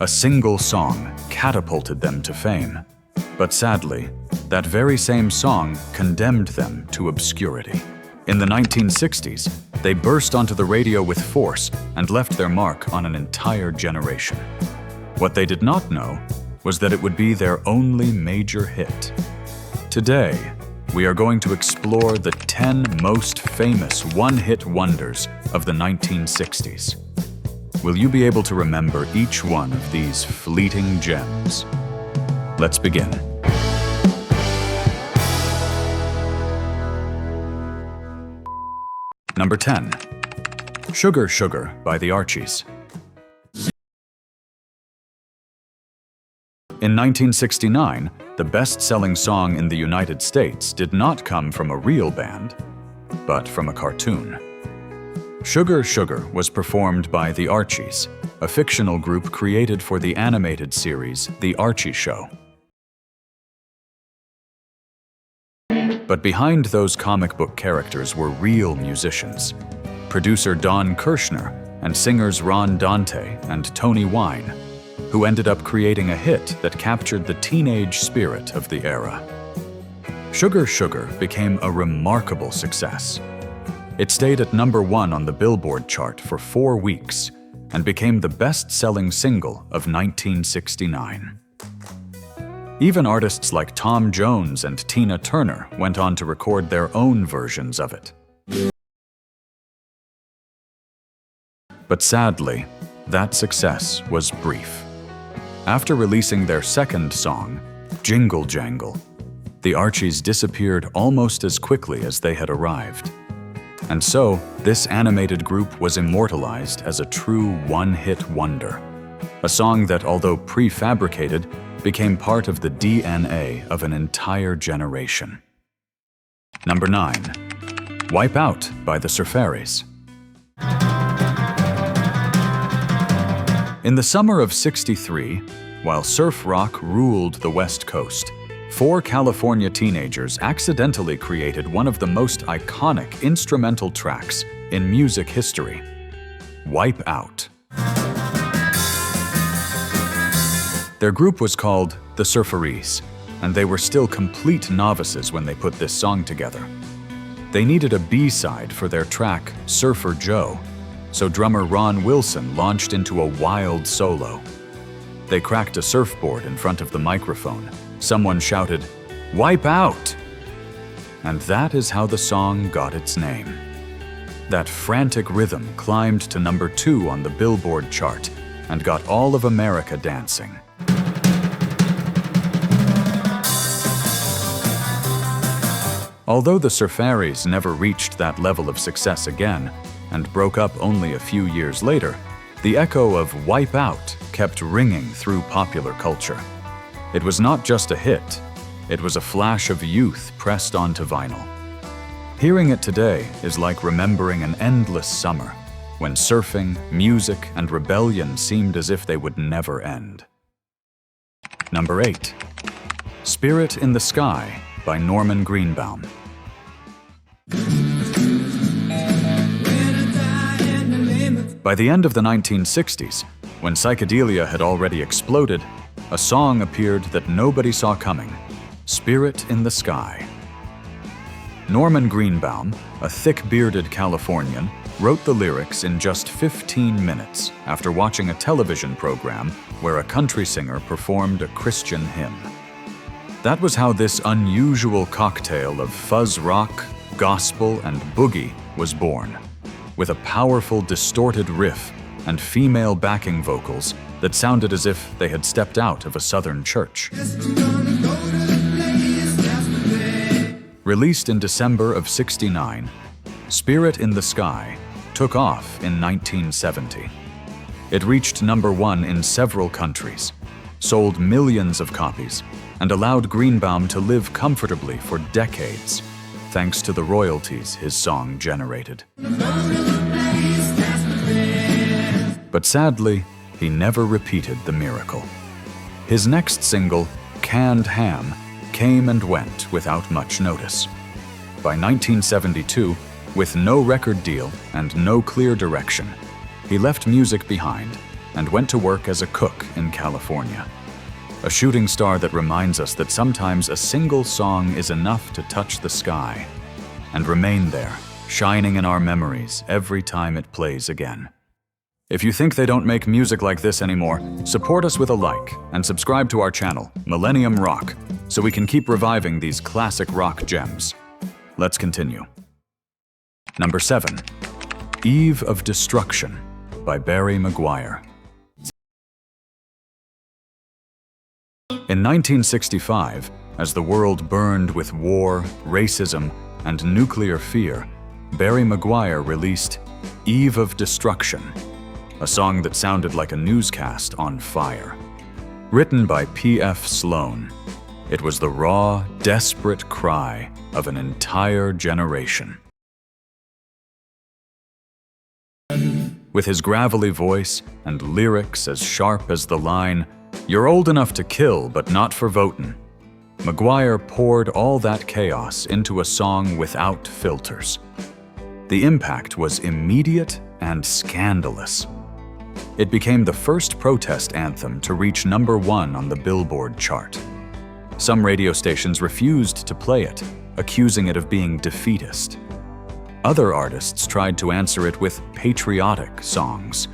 A single song catapulted them to fame. But sadly, that very same song condemned them to obscurity. In the 1960s, they burst onto the radio with force and left their mark on an entire generation. What they did not know was that it would be their only major hit. Today, we are going to explore the 10 most famous one-hit wonders of the 1960s. Will you be able to remember each one of these fleeting gems? Let's begin. Number 10. Sugar Sugar by the Archies. In 1969, the best-selling song in the United States did not come from a real band, but from a cartoon. Sugar Sugar was performed by the Archies, a fictional group created for the animated series The Archie Show. But behind those comic book characters were real musicians. Producer Don Kirshner and singers Ron Dante and Tony Wine, who ended up creating a hit that captured the teenage spirit of the era. Sugar Sugar became a remarkable success. It stayed at #1 on the Billboard chart for 4 weeks and became the best-selling single of 1969. Even artists like Tom Jones and Tina Turner went on to record their own versions of it. But sadly, that success was brief. After releasing their second song, Jingle Jangle, the Archies disappeared almost as quickly as they had arrived. And so, this animated group was immortalized as a true one-hit wonder. A song that, although prefabricated, became part of the DNA of an entire generation. Number 9. Wipe Out by the Surfaris. In the summer of '63, while surf rock ruled the West Coast, 4 California teenagers accidentally created one of the most iconic instrumental tracks in music history, Wipe Out. Their group was called the Surfaris, and they were still complete novices when they put this song together. They needed a B-side for their track, Surfer Joe, so drummer Ron Wilson launched into a wild solo. They cracked a surfboard in front of the microphone. Someone shouted, "Wipe out!" And that is how the song got its name. That frantic rhythm climbed to #2 on the Billboard chart and got all of America dancing. Although the Surfaris never reached that level of success again and broke up only a few years later, the echo of Wipe Out kept ringing through popular culture. It was not just a hit, it was a flash of youth pressed onto vinyl. Hearing it today is like remembering an endless summer, when surfing, music, and rebellion seemed as if they would never end. Number 8. Spirit in the Sky by Norman Greenbaum. By the end of the 1960s, when psychedelia had already exploded, a song appeared that nobody saw coming, Spirit in the Sky. Norman Greenbaum, a thick-bearded Californian, wrote the lyrics in just 15 minutes after watching a television program where a country singer performed a Christian hymn. That was how this unusual cocktail of fuzz rock, gospel, and boogie was born, with a powerful, distorted riff and female backing vocals that sounded as if they had stepped out of a southern church. Released in December of '69, Spirit in the Sky took off in 1970. It reached #1 in several countries, sold millions of copies, and allowed Greenbaum to live comfortably for decades, thanks to the royalties his song generated. But sadly, he never repeated the miracle. His next single, Canned Ham, came and went without much notice. By 1972, with no record deal and no clear direction, he left music behind and went to work as a cook in California. A shooting star that reminds us that sometimes a single song is enough to touch the sky and remain there, shining in our memories every time it plays again. If you think they don't make music like this anymore, support us with a like and subscribe to our channel, Millennium Rock, so we can keep reviving these classic rock gems. Let's continue. Number 7. Eve of Destruction by Barry McGuire. In 1965, as the world burned with war, racism, and nuclear fear, Barry McGuire released Eve of Destruction, a song that sounded like a newscast on fire. Written by P.F. Sloan, it was the raw, desperate cry of an entire generation. With his gravelly voice and lyrics as sharp as the line, "You're old enough to kill, but not for votin'," McGuire poured all that chaos into a song without filters. The impact was immediate and scandalous. It became the first protest anthem to reach number 1 on the Billboard chart. Some radio stations refused to play it, accusing it of being defeatist. Other artists tried to answer it with patriotic songs,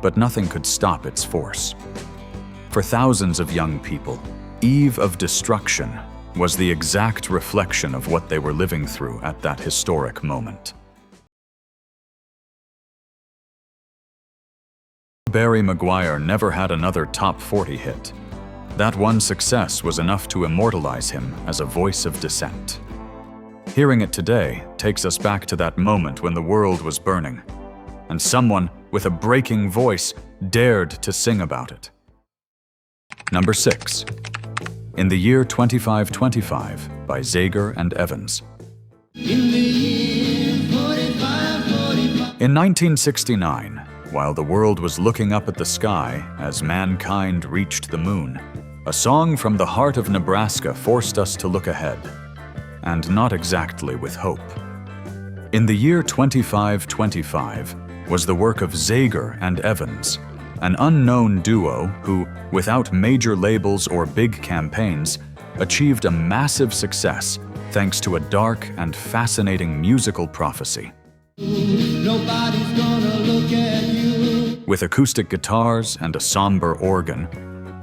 but nothing could stop its force. For thousands of young people, Eve of Destruction was the exact reflection of what they were living through at that historic moment. Barry McGuire never had another top 40 hit. That one success was enough to immortalize him as a voice of dissent. Hearing it today takes us back to that moment when the world was burning, and someone with a breaking voice dared to sing about it. Number 6. In the Year 2525 by Zager and Evans. In 1969, while the world was looking up at the sky as mankind reached the moon, a song from the heart of Nebraska forced us to look ahead, and not exactly with hope. In the Year 2525 was the work of Zager and Evans, an unknown duo who, without major labels or big campaigns, achieved a massive success thanks to a dark and fascinating musical prophecy. Nobody's gonna look at you. With acoustic guitars and a somber organ,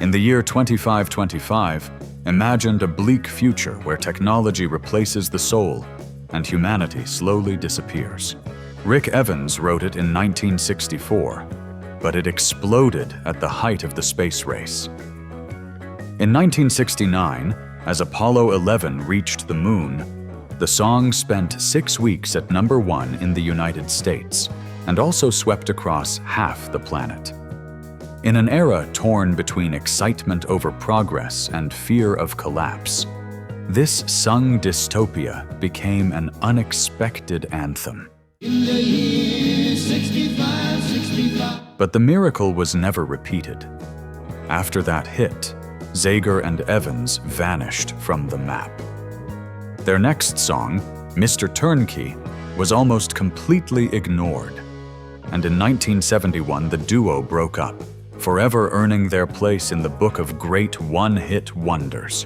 in the year 2525 imagined a bleak future where technology replaces the soul and humanity slowly disappears. Rick Evans wrote it in 1964, but it exploded at the height of the space race. In 1969, as Apollo 11 reached the moon, the song spent 6 weeks at number 1 in the United States and also swept across half the planet. In an era torn between excitement over progress and fear of collapse, this sung dystopia became an unexpected anthem. In the year 65. But the miracle was never repeated. After that hit, Zager and Evans vanished from the map. Their next song, Mr. Turnkey, was almost completely ignored. And in 1971, the duo broke up, forever earning their place in the book of great one-hit wonders.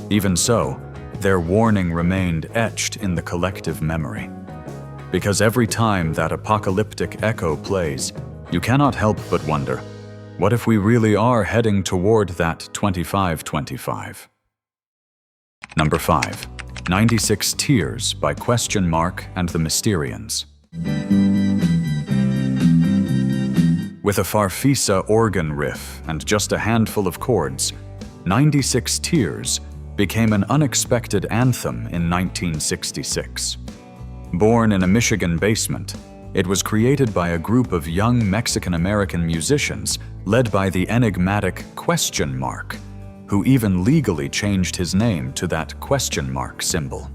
Even so, their warning remained etched in the collective memory. Because every time that apocalyptic echo plays, you cannot help but wonder, what if we really are heading toward that 2525? Number 5. 96 Tears by Question Mark and the Mysterians. With a Farfisa organ riff and just a handful of chords, 96 Tears became an unexpected anthem in 1966. Born in a Michigan basement, it was created by a group of young Mexican-American musicians led by the enigmatic Question Mark, who even legally changed his name to that question mark symbol.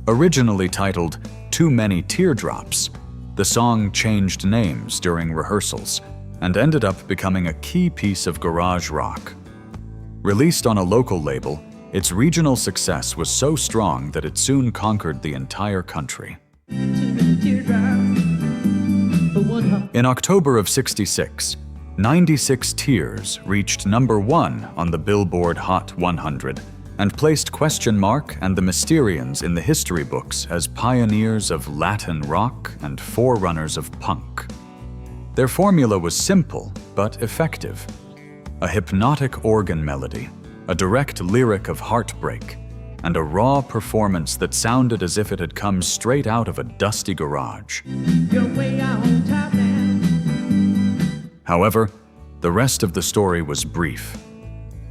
Originally titled Too Many Teardrops, the song changed names during rehearsals and ended up becoming a key piece of garage rock. Released on a local label, its regional success was so strong that it soon conquered the entire country. In In October of '66, 96 Tears reached #1 on the Billboard Hot 100 and placed Question Mark and the Mysterians in the history books as pioneers of Latin rock and forerunners of punk. Their formula was simple but effective. A hypnotic organ melody, a direct lyric of heartbreak, and a raw performance that sounded as if it had come straight out of a dusty garage. You're way out on top now. However, the rest of the story was brief.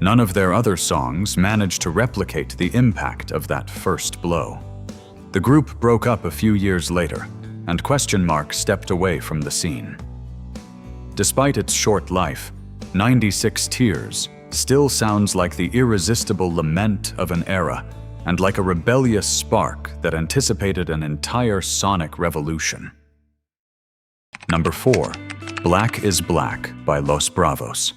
None of their other songs managed to replicate the impact of that first blow. The group broke up a few years later, and Question Mark stepped away from the scene. Despite its short life, 96 Tears still sounds like the irresistible lament of an era and like a rebellious spark that anticipated an entire sonic revolution. Number 4. Black is Black by Los Bravos.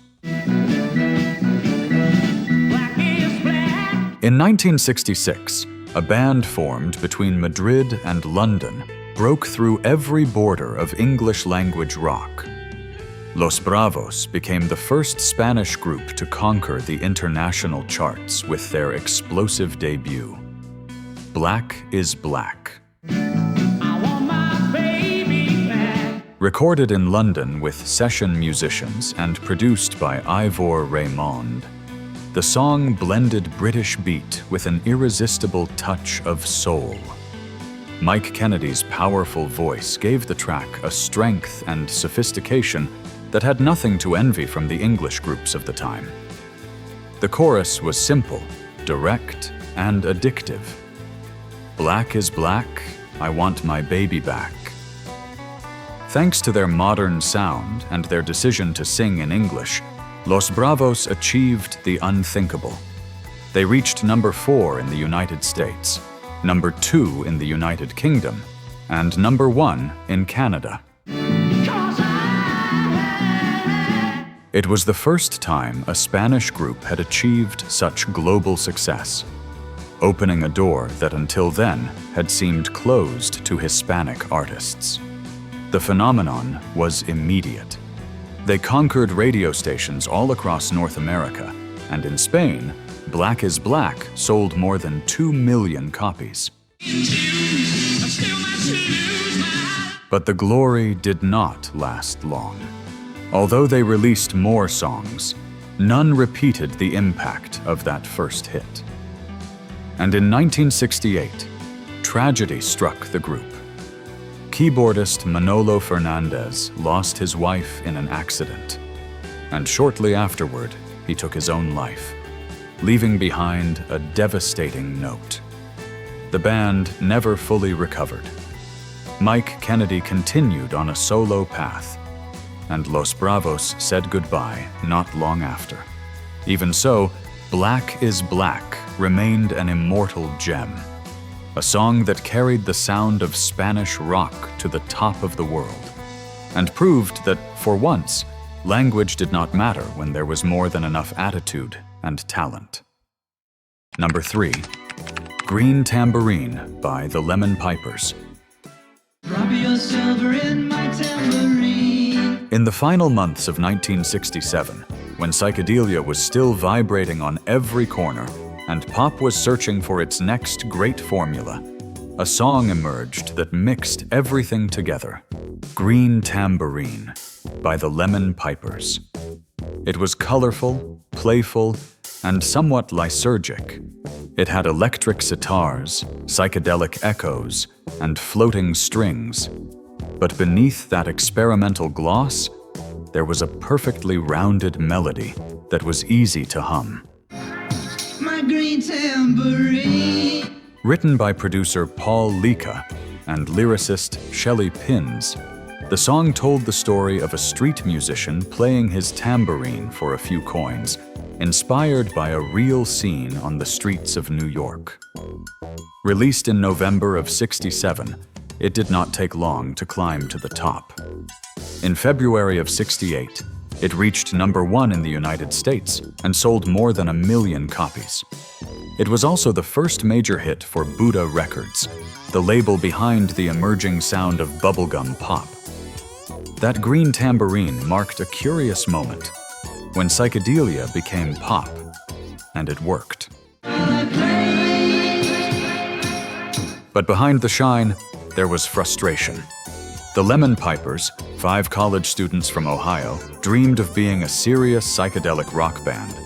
In 1966, a band formed between Madrid and London broke through every border of English-language rock. Los Bravos became the first Spanish group to conquer the international charts with their explosive debut, Black is Black. Recorded in London with session musicians and produced by Ivor Raymond, the song blended British beat with an irresistible touch of soul. Mike Kennedy's powerful voice gave the track a strength and sophistication that had nothing to envy from the English groups of the time. The chorus was simple, direct, and addictive. Black is black, I want my baby back. Thanks to their modern sound and their decision to sing in English, Los Bravos achieved the unthinkable. They reached #4 in the United States, #2 in the United Kingdom, and #1 in Canada. It was the first time a Spanish group had achieved such global success, opening a door that until then had seemed closed to Hispanic artists. The phenomenon was immediate. They conquered radio stations all across North America, and in Spain, Black is Black sold more than 2 million copies. But the glory did not last long. Although they released more songs, none repeated the impact of that first hit. And in 1968, tragedy struck the group. Keyboardist Manolo Fernandez lost his wife in an accident, and shortly afterward, he took his own life, leaving behind a devastating note. The band never fully recovered. Mike Kennedy continued on a solo path, and Los Bravos said goodbye not long after. Even so, Black is Black remained an immortal gem, a song that carried the sound of Spanish rock to the top of the world, and proved that, for once, language did not matter when there was more than enough attitude and talent. Number 3. Green Tambourine by the Lemon Pipers. Drop your silver in my tambourine. In the final months of 1967, when psychedelia was still vibrating on every corner and pop was searching for its next great formula, a song emerged that mixed everything together, Green Tambourine by the Lemon Pipers. It was colorful, playful, and somewhat lysergic. It had electric sitars, psychedelic echoes, and floating strings. But beneath that experimental gloss, there was a perfectly rounded melody that was easy to hum. My green tambourine. Written by producer Paul Lika and lyricist Shelley Pins, the song told the story of a street musician playing his tambourine for a few coins, inspired by a real scene on the streets of New York. Released in November of '67, it did not take long to climb to the top. In February of '68, it reached #1 in the United States and sold more than 1 million copies. It was also the first major hit for Buddha Records, the label behind the emerging sound of bubblegum pop. That green tambourine marked a curious moment when psychedelia became pop, and it worked. But behind the shine, there was frustration. The Lemon Pipers, 5 college students from Ohio, dreamed of being a serious psychedelic rock band.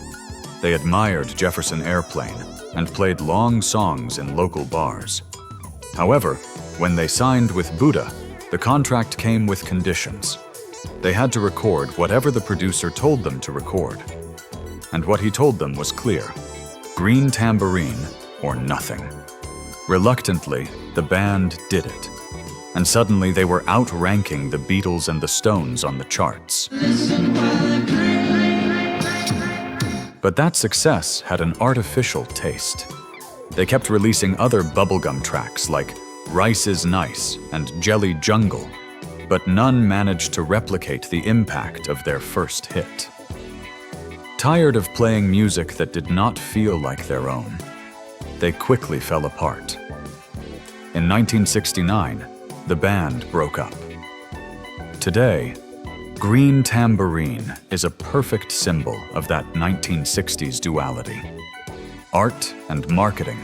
They admired Jefferson Airplane and played long songs in local bars. However, when they signed with Buddha, the contract came with conditions. They had to record whatever the producer told them to record. And what he told them was clear: green tambourine or nothing. Reluctantly, the band did it. And suddenly they were outranking the Beatles and the Stones on the charts. But that success had an artificial taste. They kept releasing other bubblegum tracks like Rice is Nice and Jelly Jungle, but none managed to replicate the impact of their first hit. Tired of playing music that did not feel like their own, they quickly fell apart. In 1969, the band broke up. Today, green tambourine is a perfect symbol of that 1960s duality. Art and marketing,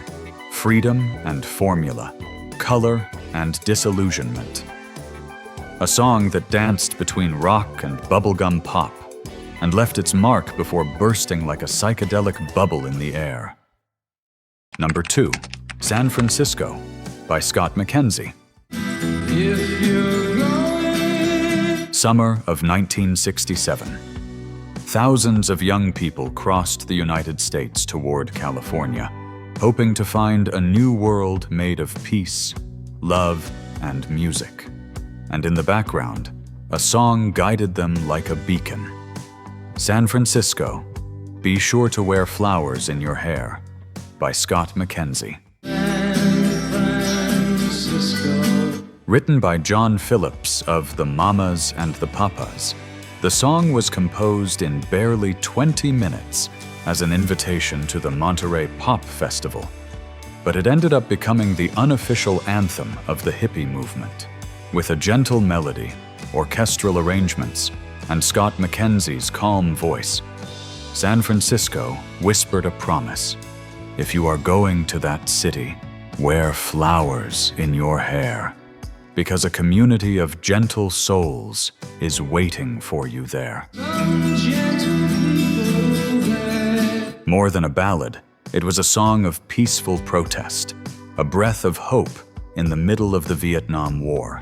freedom and formula, color and disillusionment. A song that danced between rock and bubblegum pop and left its mark before bursting like a psychedelic bubble in the air. Number 2, San Francisco by Scott McKenzie. If you're going, Summer of 1967. Thousands of young people crossed the United States toward California, hoping to find a new world made of peace, love, and music. And in the background, a song guided them like a beacon. San Francisco, Be Sure to Wear Flowers in Your Hair by Scott McKenzie. Written by John Phillips of the Mamas and the Papas, the song was composed in barely 20 minutes as an invitation to the Monterey Pop Festival, but it ended up becoming the unofficial anthem of the hippie movement. With a gentle melody, orchestral arrangements, and Scott McKenzie's calm voice, San Francisco whispered a promise: if you are going to that city, wear flowers in your hair, because a community of gentle souls is waiting for you there. More than a ballad, it was a song of peaceful protest, a breath of hope in the middle of the Vietnam War.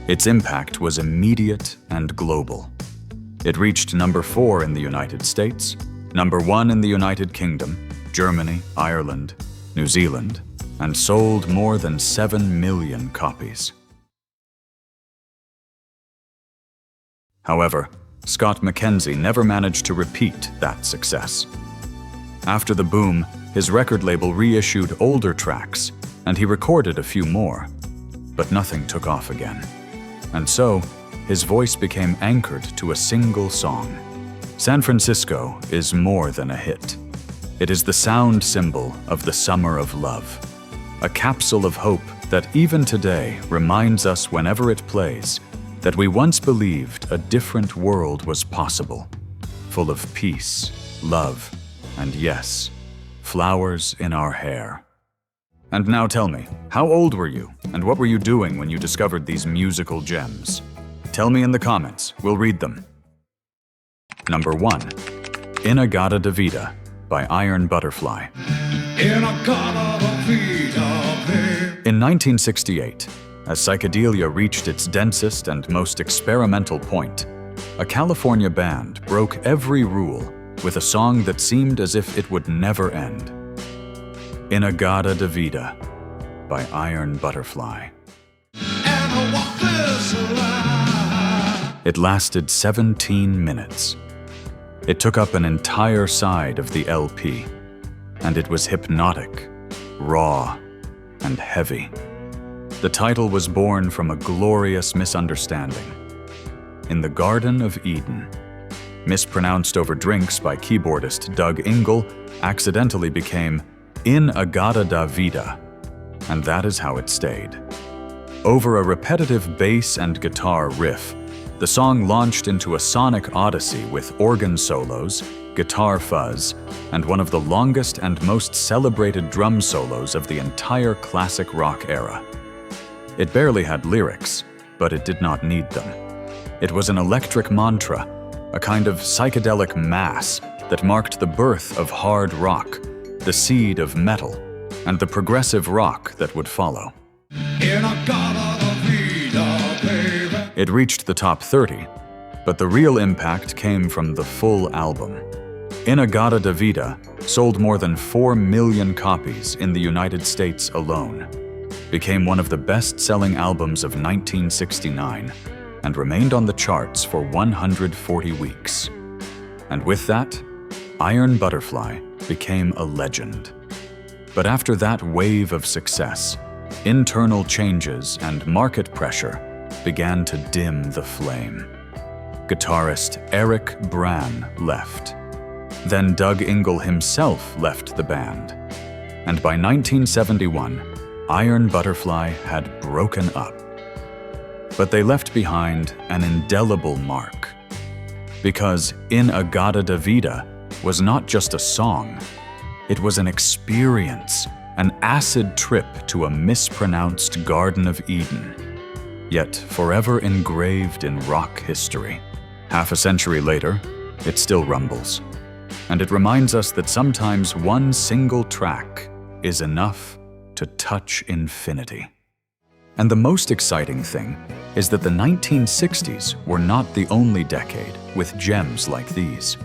Its impact was immediate and global. It reached number 4 in the United States, number 1 in the United Kingdom, Germany, Ireland, New Zealand, and sold more than 7 million copies. However, Scott McKenzie never managed to repeat that success. After the boom, his record label reissued older tracks, and he recorded a few more, but nothing took off again. And so, his voice became anchored to a single song. San Francisco is more than a hit. It is the sound symbol of the summer of love, a capsule of hope that even today reminds us whenever it plays that we once believed a different world was possible, full of peace, love, and yes, flowers in our hair. And now tell me, how old were you, and what were you doing when you discovered these musical gems? Tell me in the comments, we'll read them. Number 1, In-A-Gadda-Da-Vida by Iron Butterfly. In 1968, as psychedelia reached its densest and most experimental point, a California band broke every rule with a song that seemed as if it would never end. In-A-Gadda-Da-Vida by Iron Butterfly. It lasted 17 minutes. It took up an entire side of the LP, and it was hypnotic, raw, and heavy. The title was born from a glorious misunderstanding. In the Garden of Eden, mispronounced over drinks by keyboardist Doug Ingle, accidentally became In-A-Gadda-Da-Vida, and that is how it stayed. Over a repetitive bass and guitar riff, The song launched into a sonic odyssey with organ solos, guitar fuzz, and one of the longest and most celebrated drum solos of the entire classic rock era. It barely had lyrics, but it did not need them. It was an electric mantra, a kind of psychedelic mass that marked the birth of hard rock, the seed of metal, and the progressive rock that would follow. It reached the top 30, but the real impact came from the full album. In-A-Gadda Da Vida sold more than 4 million copies in the United States alone, became one of the best-selling albums of 1969, and remained on the charts for 140 weeks. And with that, Iron Butterfly became a legend. But after that wave of success, internal changes and market pressure began to dim the flame. Guitarist Eric Brann left. Then Doug Ingle himself left the band. And by 1971, Iron Butterfly had broken up. But they left behind an indelible mark. Because In-A-Gadda Da Vida was not just a song, it was an experience, an acid trip to a mispronounced Garden of Eden, yet forever engraved in rock history. Half a century later, it still rumbles. And it reminds us that sometimes one single track is enough to touch infinity. And the most exciting thing is that the 1960s were not the only decade with gems like these.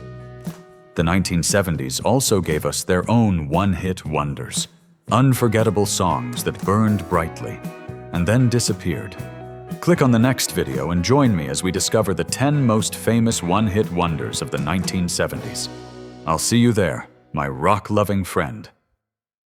The 1970s also gave us their own one-hit wonders, unforgettable songs that burned brightly and then disappeared. Click on the next video and join me as we discover the 10 most famous one-hit wonders of the 1970s. I'll see you there, my rock-loving friend.